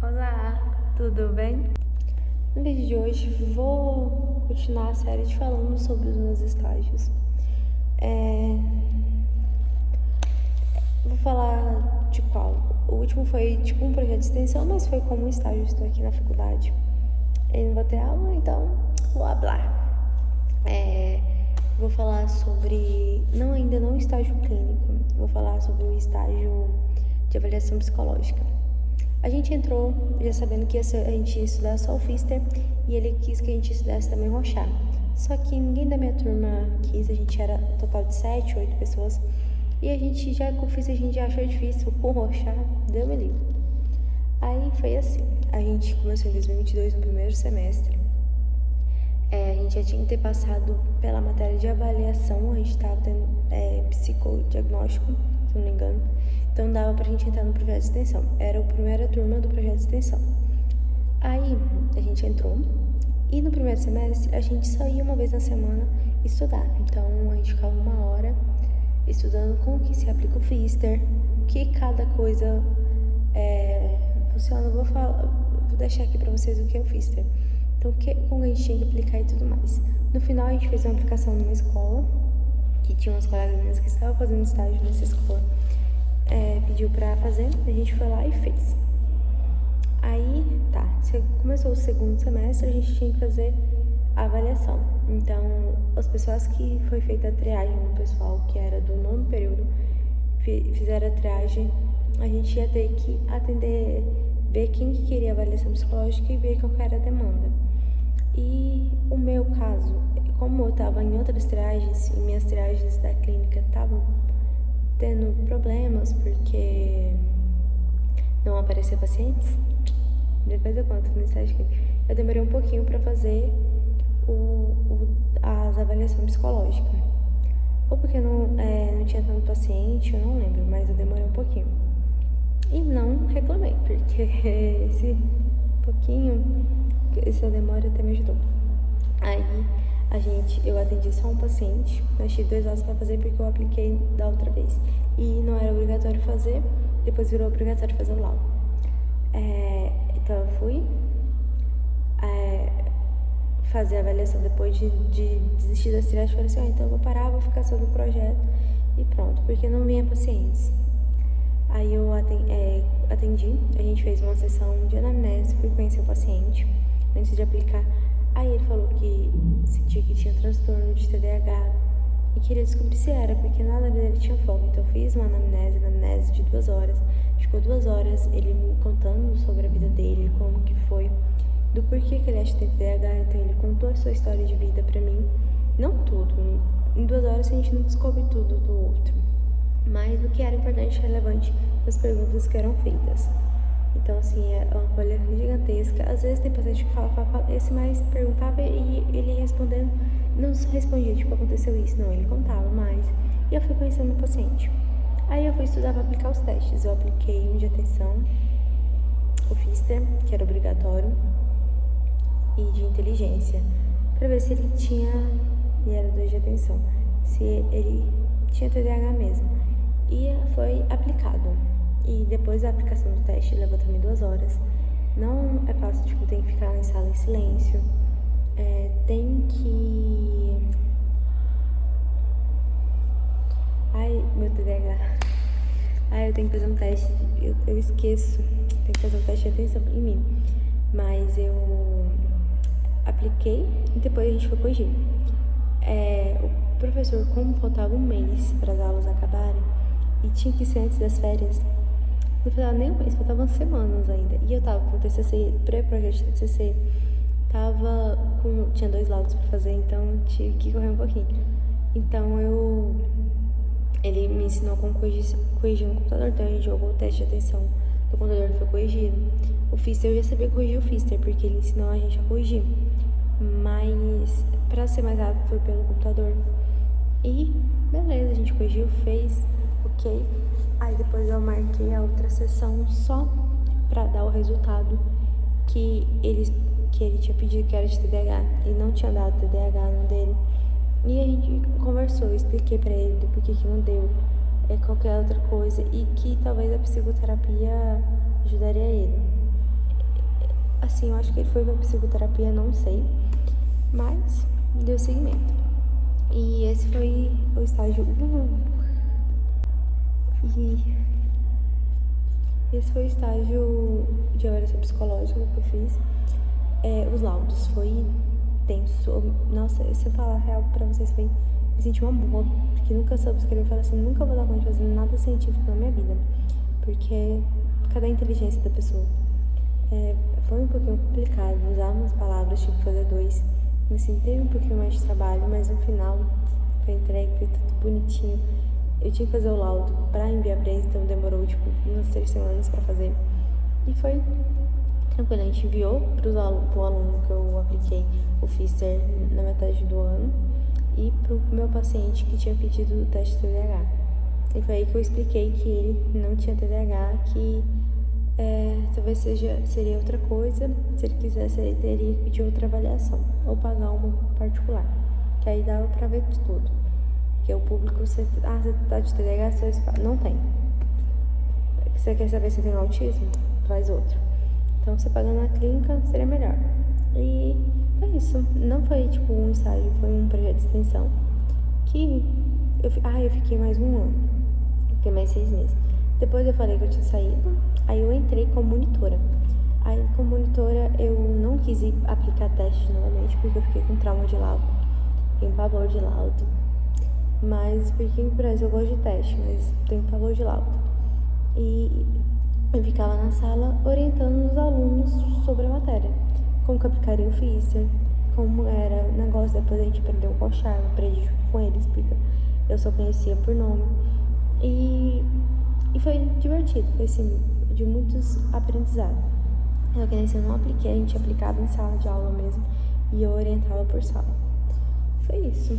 Olá, tudo bem? No vídeo de hoje vou continuar a série falando sobre os meus estágios. Vou falar de qual? O último foi tipo um projeto de extensão, mas foi como um estágio. Estou aqui na faculdade e não vou ter aula, então vou hablar. Vou falar sobre, ainda não estágio clínico, vou falar sobre o estágio de avaliação psicológica. A gente entrou já sabendo que a gente ia estudar só o Pfister e ele quis que a gente estudasse também o Rorschach. Só que ninguém da minha turma quis, a gente era um total de 7, 8 pessoas. E a gente já com o Pfister a gente já achou difícil, com o Rorschach, deu-me livre. Aí foi assim, a gente começou em 2022 no primeiro semestre. A gente já tinha que ter passado pela matéria de avaliação, a gente estava tendo psicodiagnóstico, se não me engano. Então dava pra gente entrar no projeto de extensão. Era a primeira turma do projeto de extensão. Aí a gente entrou e no primeiro semestre a gente só ia uma vez na semana estudar. Então a gente ficava 1 hora estudando como que se aplica o Pfister, que cada coisa funciona. Vou deixar aqui pra vocês o que é o Pfister. Então como a gente tinha que aplicar e tudo mais. No final a gente fez uma aplicação numa escola, que tinha umas colegas minhas que estavam fazendo estágio nessa escola. Pediu pra fazer, a gente foi lá e fez. Aí, começou o segundo semestre, a gente tinha que fazer a avaliação. Então, as pessoas que foi feita a triagem, o pessoal que era do 9º período, fizeram a triagem, a gente ia ter que atender, ver quem que queria avaliação psicológica e ver qual era a demanda. E o meu caso, como eu tava em outras triagens, e minhas triagens da clínica estavam tendo problemas porque não aparecia pacientes, depois eu conto no estágio clínico. Eu demorei um pouquinho para fazer as avaliações psicológicas, ou porque não tinha tanto paciente, eu não lembro, mas eu demorei um pouquinho e não reclamei, porque essa demora até me ajudou. Aí eu atendi só um paciente, mas tive 2 horas pra fazer porque eu apliquei da outra vez. E não era obrigatório fazer, depois virou obrigatório fazer o laudo. Então eu fui fazer a avaliação depois de desistir das triagens. Falei assim, então eu vou parar, vou ficar só no projeto e pronto, porque não vinha pacientes. Aí eu atendi, a gente fez uma sessão de anamnese, fui conhecer o paciente antes de aplicar. Aí ele falou que sentia que tinha transtorno de TDAH e queria descobrir se era, porque nada da vida ele tinha foco. Então eu fiz uma anamnese de 2 horas. Ficou 2 horas ele me contando sobre a vida dele, como que foi, do porquê que ele acha que tem TDAH. Então ele contou a sua história de vida pra mim. Não tudo, em 2 horas a gente não descobre tudo do outro, mas o que era importante e relevante das perguntas que eram feitas. Então, assim, é uma folha gigantesca. Às vezes tem paciente que fala, esse mais perguntava e ele respondendo, não respondia, tipo, aconteceu isso. Não, ele contava mais. E eu fui conhecendo o paciente. Aí eu fui estudar para aplicar os testes. Eu apliquei um de atenção, o Pfister, que era obrigatório, e de inteligência, para ver se ele tinha, e era 2 de atenção, se ele tinha TDAH mesmo. E foi aplicado. E depois da aplicação do teste, levou também 2 horas. Não é fácil, tipo, tem que ficar em sala em silêncio. Tem que... Ai, meu TDAH. Eu tenho que fazer um teste, eu esqueço. Tem que fazer um teste de atenção em mim. Mas eu apliquei e depois a gente foi corrigir. O professor, como faltava 1 mês para as aulas acabarem, e tinha que ser antes das férias, não faltava nem 1 mês, faltavam semanas ainda. E eu tava com TCC, pré-projeto de TCC, tinha 2 laudos pra fazer, então tive que correr um pouquinho. Então ele me ensinou como corrigir no computador, então a gente jogou o teste de atenção do computador que foi corrigido. O Pfister eu já sabia corrigir o Pfister, porque ele ensinou a gente a corrigir, mas pra ser mais rápido foi pelo computador. E beleza, a gente corrigiu, fez, ok. Aí depois eu marquei a outra sessão só pra dar o resultado que ele tinha pedido, que era de TDAH. Ele não tinha dado TDAH no dele. E a gente conversou, eu expliquei pra ele do porquê que não deu, qualquer outra coisa, e que talvez a psicoterapia ajudaria ele. assim, eu acho que ele foi pra psicoterapia, não sei, mas deu seguimento. E esse foi o estágio 1. E esse foi o estágio de avaliação psicológica que eu fiz. Os laudos foi tenso. Nossa, se eu falar a real pra vocês, me senti uma boa, porque nunca soube escrever. Eu falei assim, nunca vou dar conta de fazer nada científico na minha vida, porque cadê a inteligência da pessoa? Foi um pouquinho complicado, usar umas palavras, tive que fazer 2. Assim, teve um pouquinho mais de trabalho, mas no final foi entregue, foi tudo bonitinho. Eu tinha que fazer o laudo pra enviar pra eles, então demorou tipo umas 3 semanas pra fazer. E foi tranquilo, a gente enviou pro aluno que eu apliquei o Pfister na metade do ano e pro meu paciente que tinha pedido o teste TDAH. E foi aí que eu expliquei que ele não tinha TDAH, que talvez seria outra coisa. Se ele quisesse, ele teria que pedir outra avaliação ou pagar uma particular, que aí dava pra ver de tudo. Porque o público, você tá de TDAH, não tem. Você quer saber se tem autismo? Faz outro. Então, você pagando na clínica, seria melhor. E foi isso. Não foi tipo um estágio, foi um projeto de extensão. Que eu fiquei mais 1 ano. Fiquei mais 6 meses. Depois eu falei que eu tinha saído, aí eu entrei como monitora. Aí, como monitora, eu não quis ir aplicar teste novamente, porque eu fiquei com trauma de laudo. Tenho pavor de laudo. Mas, porque em Brasil eu gosto de teste, mas tenho pavor de laudo. E eu ficava na sala orientando os alunos sobre a matéria. Como que aplicaria o Pfister, como era o negócio. Depois a gente aprendeu o Pochar, eu aprendi junto com eles, porque eu só conhecia por nome. E foi divertido, foi assim, de muitos aprendizados. Só que nesse eu não apliquei, a gente aplicava em sala de aula mesmo, e eu orientava por sala. Foi isso.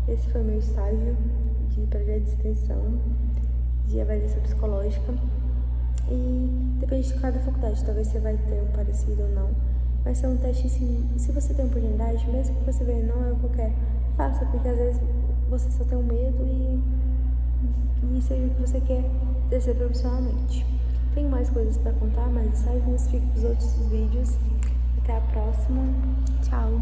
Esse foi meu estágio de projeto de extensão, de avaliação psicológica. E depende de cada faculdade, talvez você vai ter um parecido ou não. Mas é um teste, se você tem oportunidade, mesmo que você veja, não é o que eu quero, faça, porque às vezes você só tem um medo e seja o que você quer exercer profissionalmente. Tem mais coisas pra contar, mas ensaios, mas fica pros outros vídeos. Até a próxima. Tchau!